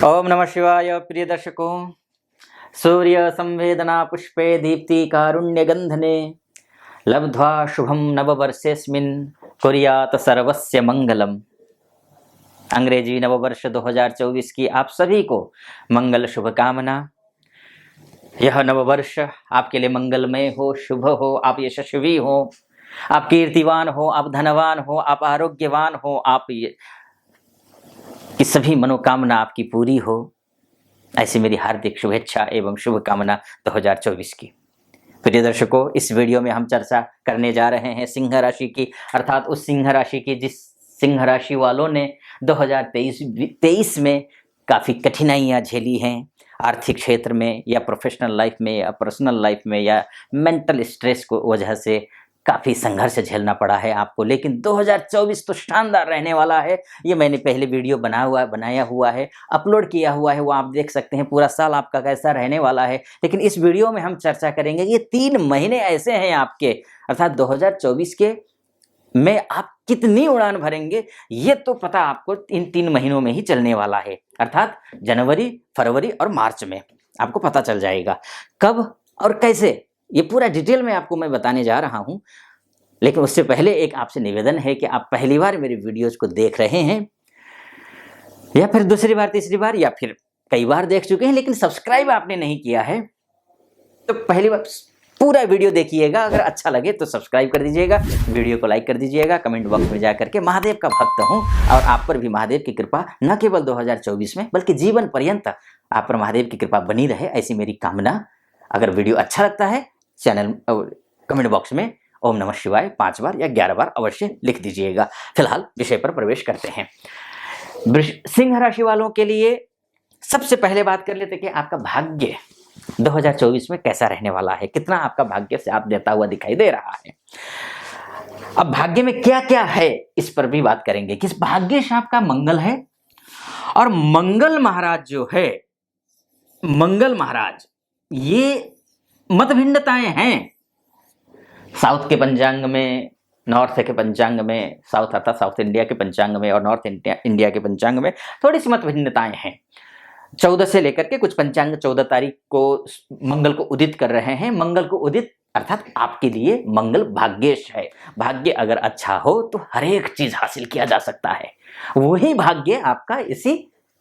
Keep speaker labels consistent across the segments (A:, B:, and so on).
A: ओम नमः शिवाय। प्रिय दर्शकों, सूर्य संवेदना पुष्पे दीप्ति कारुण्य गंधने लब्ध्वा शुभम नववर्षेस्मिन् कुर्यात सर्वस्य मंगलम। अंग्रेजी नववर्ष 2024 की आप सभी को मंगल शुभकामना। यह नववर्ष आपके लिए मंगलमय हो, शुभ हो, आप यशस्वी हो, आप कीर्तिवान हो, आप धनवान हो, आप आरोग्यवान हो, आप की सभी मनोकामना आपकी पूरी हो, ऐसी मेरी हार्दिक शुभेच्छा एवं शुभकामना 2024 की। प्रिय दर्शकों, इस वीडियो में हम चर्चा करने जा रहे हैं सिंह राशि की, अर्थात उस सिंह राशि की जिस सिंह राशि वालों ने 2023 में काफ़ी कठिनाइयाँ झेली हैं, आर्थिक क्षेत्र में या प्रोफेशनल लाइफ में या पर्सनल लाइफ में या मेंटल स्ट्रेस को वजह से काफ़ी संघर्ष झेलना पड़ा है आपको। लेकिन 2024 तो शानदार रहने वाला है। ये मैंने पहले वीडियो बनाया हुआ है, अपलोड किया हुआ है, वो आप देख सकते हैं पूरा साल आपका कैसा रहने वाला है। लेकिन इस वीडियो में हम चर्चा करेंगे ये 3 महीने ऐसे हैं आपके, अर्थात 2024 के में आप कितनी उड़ान भरेंगे ये तो पता आपको इन 3 महीनों में ही चलने वाला है, अर्थात जनवरी, फरवरी और मार्च में आपको पता चल जाएगा कब और कैसे। ये पूरा डिटेल में आपको मैं बताने जा रहा हूं। लेकिन उससे पहले एक आपसे निवेदन है कि आप पहली बार मेरे वीडियोस को देख रहे हैं या फिर दूसरी बार, तीसरी बार या फिर कई बार देख चुके हैं लेकिन सब्सक्राइब आपने नहीं किया है, तो पहली बार पूरा वीडियो देखिएगा। अगर अच्छा लगे तो सब्सक्राइब कर दीजिएगा, वीडियो को लाइक कर दीजिएगा, कमेंट बॉक्स में जाकर के महादेव का भक्त हूं और आप पर भी महादेव की कृपा न केवल 2024 में बल्कि जीवन पर्यंत आप पर महादेव की कृपा बनी रहे, ऐसी मेरी कामना। अगर वीडियो अच्छा लगता है चैनल कमेंट बॉक्स में ओम नमः शिवाय 5 बार या 11 बार अवश्य लिख दीजिएगा। फिलहाल विषय पर प्रवेश करते हैं। सिंह राशि वालों के लिए सबसे पहले बात कर लेते हैं कि आपका भाग्य 2024 में कैसा रहने वाला है, कितना आपका भाग्य से आप देता हुआ दिखाई दे रहा है। अब भाग्य में क्या क्या है इस पर भी बात करेंगे। किस भाग्य से आपका मंगल है, और मंगल महाराज जो है, मंगल महाराज ये मतभिन्नताएं हैं। साउथ के पंचांग में, नॉर्थ के पंचांग में, साउथ अर्थात साउथ इंडिया के पंचांग में और नॉर्थ इंडिया के पंचांग में थोड़ी सी मतभिन्नताएं हैं। 14 से लेकर के कुछ पंचांग 14 तारीख को मंगल को उदित कर रहे हैं। मंगल को उदित अर्थात आपके लिए मंगल भाग्येश है। भाग्य अगर अच्छा हो तो हर एक चीज हासिल किया जा सकता है। वही भाग्य आपका इसी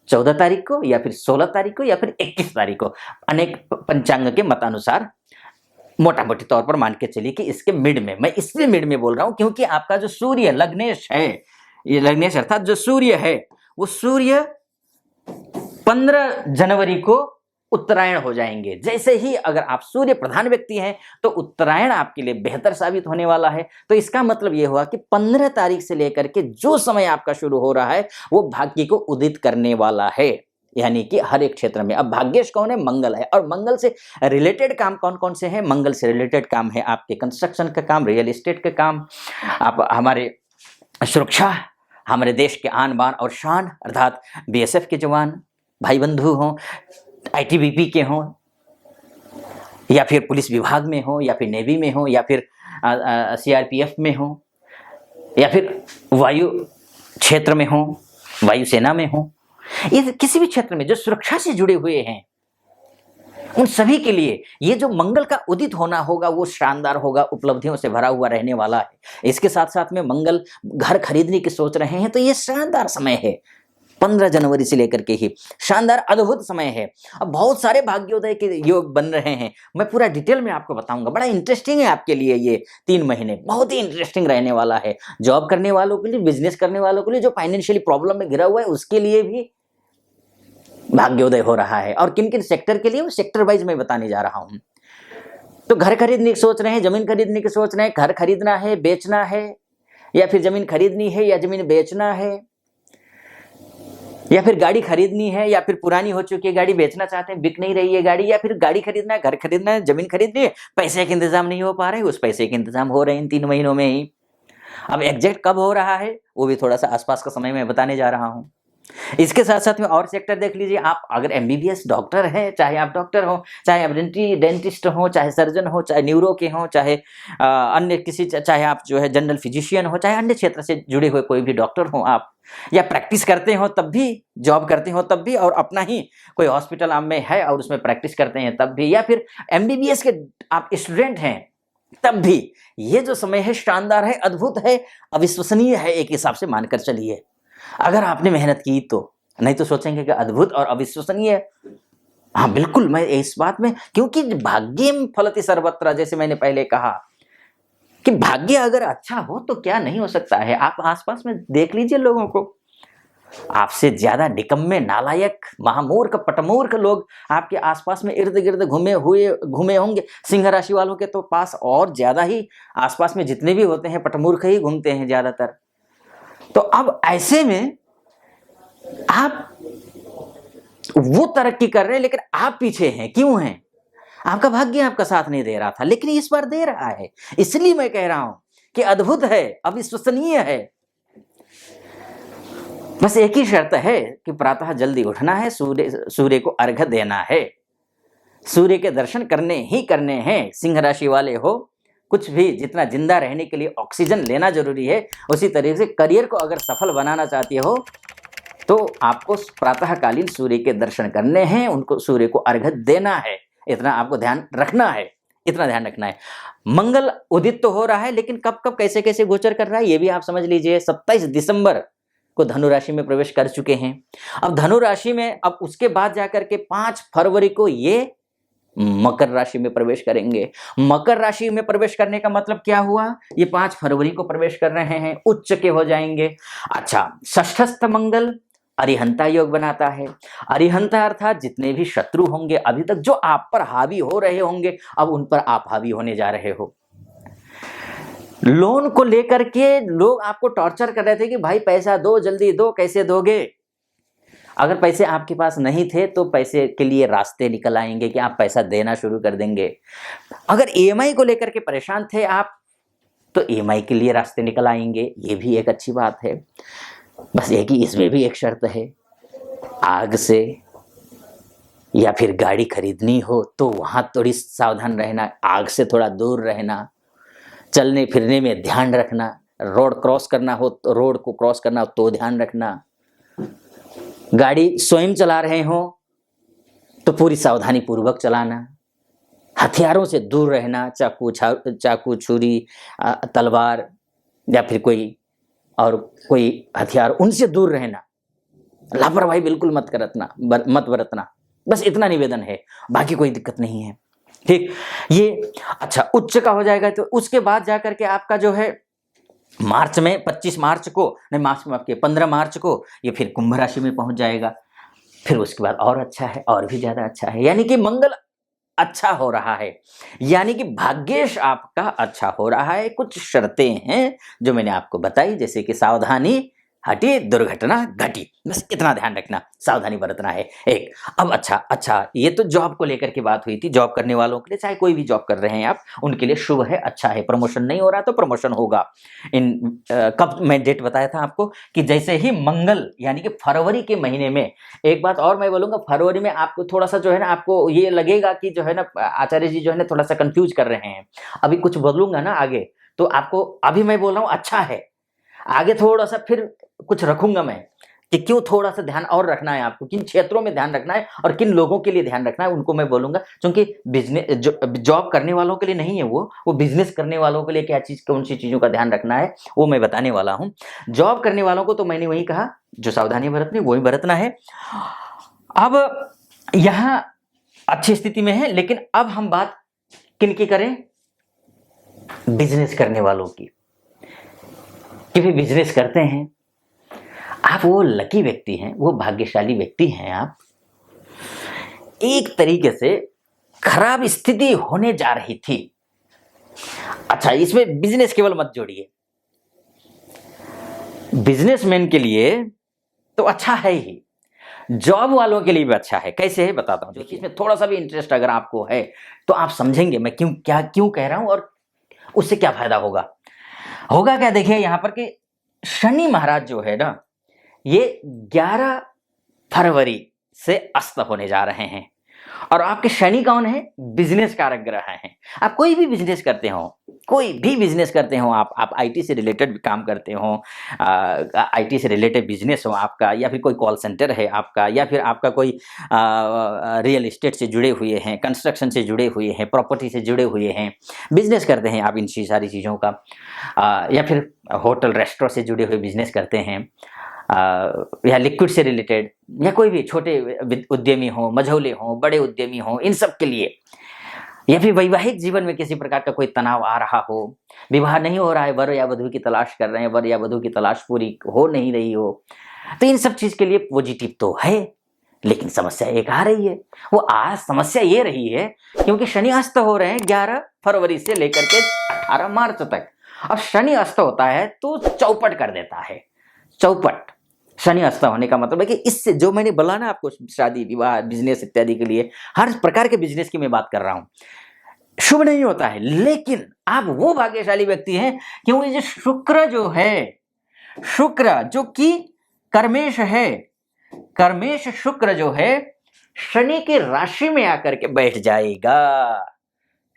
A: 14 तारीख को या फिर 16 तारीख को या फिर 21 तारीख को, अनेक पंचांग के मतानुसार मोटा मोटी तौर पर मान के चलिए कि इसके मिड में, मैं इसलिए मिड में बोल रहा हूं क्योंकि आपका जो सूर्य लग्नेश है, ये लग्नेश अर्थात जो सूर्य है वो सूर्य 15 जनवरी को उत्तरायण हो जाएंगे। जैसे ही अगर आप सूर्य प्रधान व्यक्ति हैं तो उत्तरायण आपके लिए बेहतर साबित होने वाला है। तो इसका मतलब यह हुआ कि 15 तारीख से लेकर के जो समय आपका शुरू हो रहा है वो भाग्य को उदित करने वाला है, यानी कि हर एक क्षेत्र में। अब भाग्येश कौन है? मंगल है। और मंगल से रिलेटेड काम कौन कौन से हैं? मंगल से रिलेटेड काम है आपके कंस्ट्रक्शन का काम, रियल एस्टेट का काम, आप हमारे सुरक्षा, हमारे देश के आन बान और शान अर्थात बीएसएफ के जवान भाई बंधु हों, आईटीबीपी के हों, या फिर पुलिस विभाग में हो, या फिर नेवी में हो, या फिर सीआरपीएफ में हो, या फिर वायु क्षेत्र में हो, वायुसेना में हो, ये किसी भी क्षेत्र में जो सुरक्षा से जुड़े हुए हैं उन सभी के लिए ये जो मंगल का उदित होना होगा वो शानदार होगा, उपलब्धियों से भरा हुआ रहने वाला है। इसके साथ साथ में मंगल घर खरीदने की सोच रहे हैं तो ये शानदार समय है। 15 जनवरी से लेकर के ही शानदार अद्भुत समय है। अब बहुत सारे भाग्योदय के योग बन रहे हैं, मैं पूरा डिटेल में आपको बताऊंगा। बड़ा इंटरेस्टिंग है आपके लिए ये 3 महीने, बहुत ही इंटरेस्टिंग रहने वाला है। जॉब करने वालों के लिए, बिजनेस करने वालों के लिए, जो फाइनेंशियली प्रॉब्लम में घिरा हुआ है उसके लिए भी भाग्योदय हो रहा है। और किन किन सेक्टर के लिए, वो सेक्टर वाइज मैं बताने जा रहा हूं। तो घर खरीदने की सोच रहे हैं, जमीन खरीदने की सोच रहे हैं, घर खरीदना है, बेचना है, या फिर जमीन खरीदनी है या जमीन बेचना है, या फिर गाड़ी खरीदनी है, या फिर पुरानी हो चुकी है गाड़ी बेचना चाहते हैं, बिक नहीं रही है गाड़ी, या फिर गाड़ी खरीदना है, घर खरीदना है, जमीन खरीदनी है, पैसे के इंतजाम नहीं हो पा रहे, उस पैसे के इंतजाम हो रहे हैं इन 3 महीनों में ही। अब एग्जैक्ट कब हो रहा है वो भी थोड़ा सा आसपास का समय मैं बताने जा रहा हूं। इसके साथ साथ में और सेक्टर देख लीजिए, आप अगर एमबीबीएस डॉक्टर हैं, चाहे आप डॉक्टर हो, चाहे आप डेंटिस्ट हो, चाहे सर्जन हो, चाहे न्यूरो के हो, चाहे अन्य किसी, चाहे आप जो है जनरल फिजिशियन हो, चाहे अन्य क्षेत्र से जुड़े हुए कोई भी डॉक्टर हो आप, या प्रैक्टिस करते हो तब भी, जॉब करते हो तब भी, और अपना ही कोई हॉस्पिटल आप में है और उसमें प्रैक्टिस करते हैं तब भी, या फिर एमबीबीएस के आप स्टूडेंट हैं तब भी, ये जो समय है शानदार है, अद्भुत है, अविश्वसनीय है एक हिसाब से मानकर चलिए, अगर आपने मेहनत की तो। नहीं तो सोचेंगे कि अद्भुत और अविश्वसनीय है। हाँ बिल्कुल, मैं इस बात में, क्योंकि भाग्यम फलति सर्वत्र, जैसे मैंने पहले कहा कि भाग्य अगर अच्छा हो तो क्या नहीं हो सकता है। आप आसपास में देख लीजिए लोगों को, आपसे ज्यादा निकम्मे, नालायक, महामूर्ख, पटमूर्ख लोग आपके आसपास में इर्द गिर्द घूमे होंगे। सिंह राशि वालों के तो पास और ज्यादा ही, आसपास में जितने भी होते हैं पटमूर्ख ही घूमते हैं ज्यादातर। तो अब ऐसे में आप वो तरक्की कर रहे हैं लेकिन आप पीछे हैं, क्यों हैं? आपका भाग्य आपका साथ नहीं दे रहा था, लेकिन इस बार दे रहा है। इसलिए मैं कह रहा हूं कि अद्भुत है, अविश्वसनीय है। बस एक ही शर्त है कि प्रातः जल्दी उठना है, सूर्य को अर्घ्य देना है, सूर्य के दर्शन करने ही करने हैं। सिंह राशि वाले हो, कुछ भी जितना जिंदा रहने के लिए ऑक्सीजन लेना जरूरी है, उसी तरीके से करियर को अगर सफल बनाना चाहती हो तो आपको प्रातःकालीन सूर्य के दर्शन करने हैं, उनको सूर्य को अर्घ्य देना है। इतना आपको ध्यान रखना है, इतना ध्यान रखना है। मंगल उदित तो हो रहा है, लेकिन कब कब कैसे कैसे गोचर कर रहा है ये भी आप समझ लीजिए। 27 दिसंबर को धनु राशि में प्रवेश कर चुके हैं। अब धनु राशि में, अब उसके बाद जाकर के 5 फरवरी को ये मकर राशि में प्रवेश करेंगे। मकर राशि में प्रवेश करने का मतलब क्या हुआ? ये 5 फरवरी को प्रवेश कर रहे हैं, उच्च के हो जाएंगे। अच्छा, षष्ठस्थ मंगल अरिहंता योग बनाता है। अरिहंता अर्थात जितने भी शत्रु होंगे अभी तक जो आप पर हावी हो रहे होंगे, अब उन पर आप हावी होने जा रहे हो। लोन को लेकर के लोग आपको टॉर्चर कर रहे थे कि भाई पैसा दो, जल्दी दो, कैसे दोगे? अगर पैसे आपके पास नहीं थे तो पैसे के लिए रास्ते निकल आएंगे कि आप पैसा देना शुरू कर देंगे। अगर ईएमआई को लेकर के परेशान थे आप, तो ईएमआई के लिए रास्ते निकल आएंगे, ये भी एक अच्छी बात है। बस एक ही, इसमें भी एक शर्त है, आग से या फिर गाड़ी खरीदनी हो तो वहां थोड़ी सावधान रहना, आग से थोड़ा दूर रहना, चलने फिरने में ध्यान रखना, रोड क्रॉस करना हो तो, रोड को क्रॉस करना हो तो ध्यान रखना, गाड़ी स्वयं चला रहे हो तो पूरी सावधानी पूर्वक चलाना, हथियारों से दूर रहना, चाकू, छुरी, तलवार या फिर कोई और कोई हथियार, उनसे दूर रहना, लापरवाही बिल्कुल मत बरतना। बस इतना निवेदन है, बाकी कोई दिक्कत नहीं है। ठीक, ये अच्छा उच्च का हो जाएगा। तो उसके बाद जाकर के आपका जो है मार्च में 25 मार्च को, नहीं मार्च में आपके 15 मार्च को ये फिर कुंभ राशि में पहुंच जाएगा। फिर उसके बाद और अच्छा है, और भी ज्यादा अच्छा है, यानी कि मंगल अच्छा हो रहा है, यानी कि भाग्येश आपका अच्छा हो रहा है। कुछ शर्तें हैं जो मैंने आपको बताई, जैसे कि सावधानी हटी, दुर्घटना घटी, बस इतना ध्यान रखना, सावधानी बरतना है एक। अब अच्छा, ये तो जॉब को लेकर के बात हुई थी। जॉब करने वालों के लिए, चाहे कोई भी जॉब कर रहे हैं आप, उनके लिए शुभ है, अच्छा है। प्रमोशन नहीं हो रहा तो प्रमोशन होगा। कब मैं डेट बताया था आपको कि जैसे ही मंगल, यानी कि फरवरी के महीने में, एक बात और मैं बोलूंगा, फरवरी में आपको थोड़ा सा जो है ना, आपको ये लगेगा कि जो है ना आचार्य जी जो है ना थोड़ा सा कंफ्यूज कर रहे हैं। अभी कुछ बोलूंगा ना आगे, तो आपको अभी मैं बोल रहा हूँ अच्छा है, आगे थोड़ा सा फिर कुछ रखूंगा मैं कि क्यों थोड़ा सा ध्यान और रखना है आपको, किन क्षेत्रों में ध्यान रखना है और किन लोगों के लिए ध्यान रखना है, उनको मैं बोलूंगा। क्योंकि बिजनेस जॉब करने वालों के लिए नहीं है वो बिजनेस करने वालों के लिए क्या चीज, कौन सी चीजों का ध्यान रखना है वो मैं बताने वाला हूं। जॉब करने वालों को तो मैंने वही कहा, जो सावधानी बरतनी वही बरतना है। अब यहां अच्छी स्थिति में है, लेकिन अब हम बात किन की करें? बिजनेस करने वालों की, कि भी बिजनेस करते हैं आप, वो लकी व्यक्ति हैं, वो भाग्यशाली व्यक्ति हैं आप। एक तरीके से खराब स्थिति होने जा रही थी। अच्छा, इसमें बिजनेस केवल मत जोड़िए, बिजनेसमैन के लिए तो अच्छा है ही, जॉब वालों के लिए भी अच्छा है। कैसे है बताता हूं। देखिए, इसमें थोड़ा सा भी इंटरेस्ट अगर आपको है तो आप समझेंगे मैं क्यों कह रहा हूं और उससे क्या फायदा होगा। क्या देखिए, यहां पर कि शनि महाराज जो है ना, ये 11 फरवरी से अस्त होने जा रहे हैं। और आपके शनि कौन है? बिजनेस कारक ग्रह हैं। आप कोई भी बिजनेस करते हो, कोई भी बिजनेस करते हो, आप आईटी से रिलेटेड काम करते हो, आईटी से रिलेटेड बिजनेस हो आपका, या फिर कोई कॉल सेंटर है आपका, या फिर आपका कोई रियल एस्टेट से जुड़े हुए हैं, कंस्ट्रक्शन से जुड़े हुए हैं, प्रॉपर्टी से जुड़े हुए हैं, बिजनेस करते हैं आप इन सारी चीज़ों का, या फिर होटल रेस्टोरेंट से जुड़े हुए बिजनेस करते हैं, या लिक्विड से रिलेटेड, या कोई भी छोटे उद्यमी हो, मझौले हो, बड़े उद्यमी हो, इन सब के लिए, या फिर वैवाहिक जीवन में किसी प्रकार का कोई तनाव आ रहा हो, विवाह नहीं हो रहा है, वर या वधू की तलाश कर रहे हैं, वर या वधू की तलाश पूरी हो नहीं रही हो, तो इन सब चीज के लिए पॉजिटिव तो है, लेकिन समस्या एक आ रही है। वो आज समस्या ये रही है क्योंकि शनि अस्त हो रहे हैं 11 फरवरी से लेकर के 18 मार्च तक। और शनि अस्त होता है तो चौपट कर देता है। चौपट शनि अस्त होने का मतलब है कि इससे जो मैंने बोला ना आपको, शादी विवाह बिजनेस इत्यादि के लिए, हर प्रकार के बिजनेस की मैं बात कर रहा हूं, शुभ नहीं होता है। लेकिन आप वो भाग्यशाली व्यक्ति हैं क्योंकि जो शुक्र जो है, शुक्र जो कि कर्मेश है, कर्मेश शुक्र जो है शनि की राशि में आकर के बैठ जाएगा।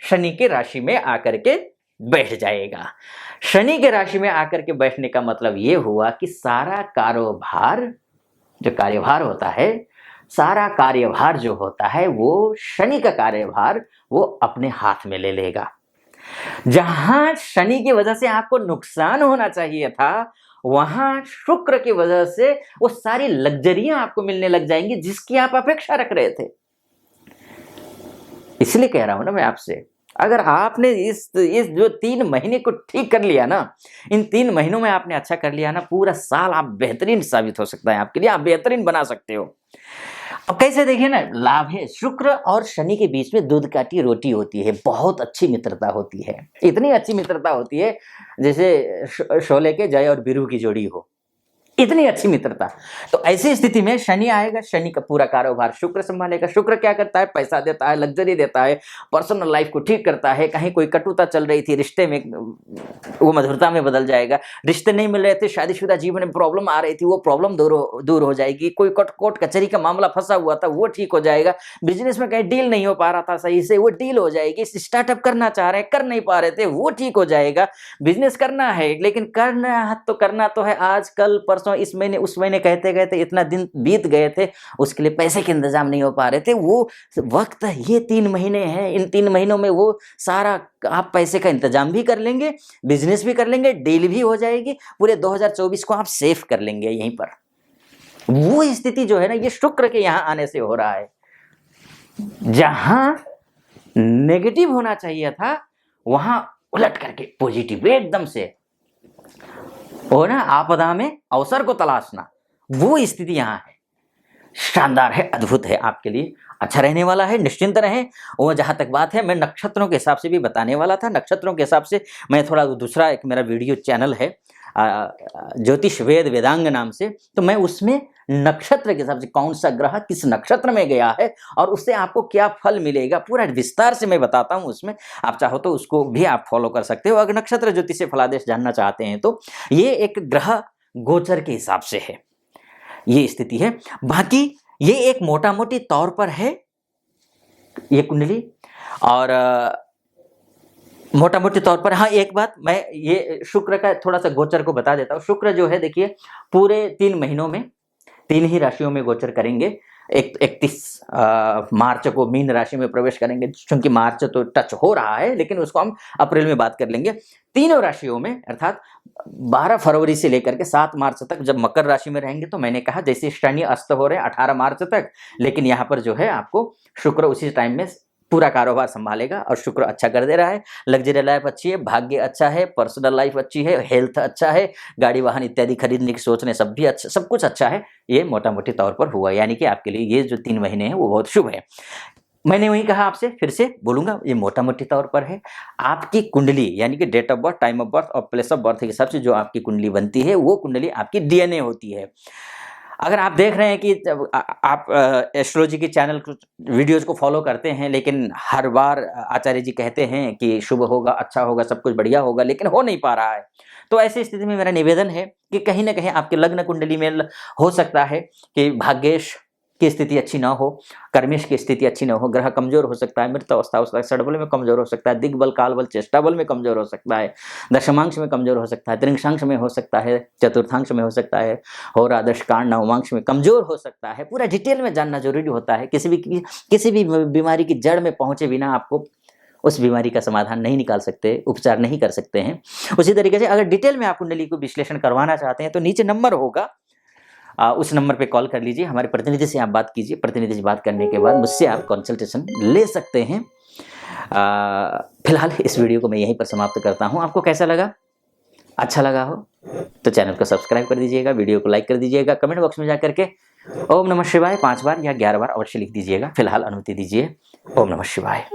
A: शनि की राशि में आकर के बैठ जाएगा। शनि के राशि में आकर के बैठने का मतलब ये हुआ कि सारा कारोबार, जो कार्यभार होता है, सारा कार्यभार जो होता है वो शनि का कार्यभार वो अपने हाथ में ले लेगा। जहां शनि की वजह से आपको नुकसान होना चाहिए था, वहां शुक्र की वजह से वो सारी लग्जरियां आपको मिलने लग जाएंगी जिसकी आप अपेक्षा रख रहे थे। इसलिए कह रहा हूं ना मैं आपसे, अगर आपने इस जो 3 महीने को ठीक कर लिया ना, इन 3 महीनों में आपने अच्छा कर लिया ना, पूरा साल आप बेहतरीन साबित हो सकता है आपके लिए, आप बेहतरीन बना सकते हो। अब कैसे देखिए ना, लाभ है। शुक्र और शनि के बीच में दूध काटी रोटी होती है, बहुत अच्छी मित्रता होती है, इतनी अच्छी मित्रता होती है जैसे शोले के जय और बीरू की जोड़ी हो, इतनी अच्छी मित्रता। तो ऐसी स्थिति में शनि आएगा, शनि का पूरा कारोबार शुक्र संभालेगा। शुक्र क्या करता है? पैसा देता है, लग्जरी देता है, पर्सनल लाइफ को ठीक करता है। कहीं कोई कटुता चल रही थी रिश्ते में, वो मधुरता में बदल जाएगा। रिश्ते नहीं मिल रहे थे, शादीशुदा जीवन में प्रॉब्लम आ रही थी, वो प्रॉब्लम दूर हो जाएगी। कोई कोर्ट कचहरी का मामला फंसा हुआ था, वो ठीक हो जाएगा। बिजनेस में कहीं डील नहीं हो पा रहा था सही से, वो डील हो जाएगी। स्टार्टअप करना चाह रहे हैं, कर नहीं पा रहे थे, वो ठीक हो जाएगा। बिजनेस करना है, लेकिन करना तो है आज कल परसों, इस महीने उस महीने कहते कहते इतना दिन बीत गए थे, उसके लिए पैसे के इंतजाम नहीं हो पा रहे थे। वो वक्त ये 3 महीने हैं, इन 3 महीनों में वो सारा आप पैसे का इंतजाम भी कर लेंगे, बिजनेस भी कर लेंगे, डील भी हो जाएगी, पूरे 2024 को आप सेव कर लेंगे यहीं पर। वो स्थिति जो है ना, ये शुक्र के यहाँ आने से हो रहा है। जहां नेगेटिव होना चाहिए था वहां उलट करके पॉजिटिव एकदम से हो ना, आपदा में अवसर को तलाशना, वो स्थिति यहां है। शानदार है, अद्भुत है, आपके लिए अच्छा रहने वाला है, निश्चिंत रहें। वो जहां तक बात है, मैं नक्षत्रों के हिसाब से भी बताने वाला था। नक्षत्रों के हिसाब से मैं थोड़ा दूसरा एक मेरा वीडियो चैनल है ज्योतिष वेद वेदांग नाम से, तो मैं उसमें नक्षत्र के हिसाब से कौन सा ग्रह किस नक्षत्र में गया है और उससे आपको क्या फल मिलेगा, पूरा विस्तार से मैं बताता हूं उसमें। आप चाहो तो उसको भी आप फॉलो कर सकते हो अगर नक्षत्र ज्योतिष से फलादेश जानना चाहते हैं तो। ये एक ग्रह गोचर के हिसाब से है, ये स्थिति है। बाकी ये एक मोटा मोटी तौर पर है ये कुंडली, और मोटा मोटी तौर पर। हाँ, एक बात मैं ये शुक्र का थोड़ा सा गोचर को बता देता हूँ। शुक्र जो है देखिए, पूरे 3 महीनों में 3 ही राशियों में गोचर करेंगे। 31 मार्च को मीन राशि में प्रवेश करेंगे, क्योंकि मार्च तो टच हो रहा है, लेकिन उसको हम अप्रैल में बात कर लेंगे। तीनों राशियों में, अर्थात 12 फरवरी से लेकर के 7 मार्च तक जब मकर राशि में रहेंगे, तो मैंने कहा जैसे शनि अस्त हो रहे हैं 18 मार्च तक, लेकिन यहाँ पर जो है आपको शुक्र उसी टाइम में पूरा कारोबार संभालेगा और शुक्र अच्छा कर दे रहा है। लग्जरी लाइफ अच्छी है, भाग्य अच्छा है, पर्सनल लाइफ अच्छी है, हेल्थ अच्छा है, गाड़ी वाहन इत्यादि खरीदने की सोच रहे सब भी अच्छा, सब कुछ अच्छा है। ये मोटा मोटी तौर पर हुआ, यानी कि आपके लिए ये जो 3 महीने हैं वो बहुत शुभ है। मैंने वही कहा, आपसे फिर से बोलूंगा, ये मोटा मोटी तौर पर है। आपकी कुंडली यानी कि date of birth, time of birth और प्लेस ऑफ बर्थ के हिसाब से जो आपकी कुंडली बनती है, वो कुंडली आपकी डीएनए होती है। अगर आप देख रहे हैं कि आप एस्ट्रोलॉजी के चैनल वीडियोज़ को फॉलो करते हैं, लेकिन हर बार आचार्य जी कहते हैं कि शुभ होगा, अच्छा होगा, सब कुछ बढ़िया होगा, लेकिन हो नहीं पा रहा है, तो ऐसी स्थिति में मेरा निवेदन है कि कहीं न कहीं आपके लग्न कुंडली में हो सकता है कि भाग्येश की स्थिति अच्छी ना हो, कर्मेश की स्थिति अच्छी ना हो, ग्रह कमज़ोर हो सकता है, मृत अवस्था हो सकता है, षडबल में कमज़ोर हो सकता है, दिग्बल, कालबल, चेष्टाबल में कमज़ोर हो सकता है, दशमांश में कमज़ोर हो सकता है, त्रिंशांश में हो सकता है, चतुर्थांश में हो सकता है, और आदर्श कांड नवमांश में कमज़ोर हो सकता है। पूरा डिटेल में जानना जरूरी होता है। किसी भी बीमारी की जड़ में पहुंचे बिना आपको उस बीमारी का समाधान नहीं निकाल सकते, उपचार नहीं कर सकते हैं। उसी तरीके से अगर डिटेल में आप कुंडली को विश्लेषण करवाना चाहते हैं तो नीचे नंबर होगा, उस नंबर पे कॉल कर लीजिए, हमारे प्रतिनिधि से आप बात कीजिए। प्रतिनिधि से बात करने के बाद मुझसे आप कंसल्टेशन ले सकते हैं। फिलहाल इस वीडियो को मैं यहीं पर समाप्त करता हूँ। आपको कैसा लगा? अच्छा लगा हो तो चैनल को सब्सक्राइब कर दीजिएगा, वीडियो को लाइक कर दीजिएगा, कमेंट बॉक्स में जाकर के ओम नमः शिवाय 5 बार या 11 बार अवश्य लिख दीजिएगा। फिलहाल अनुमति दीजिए। ओम नमः शिवाय।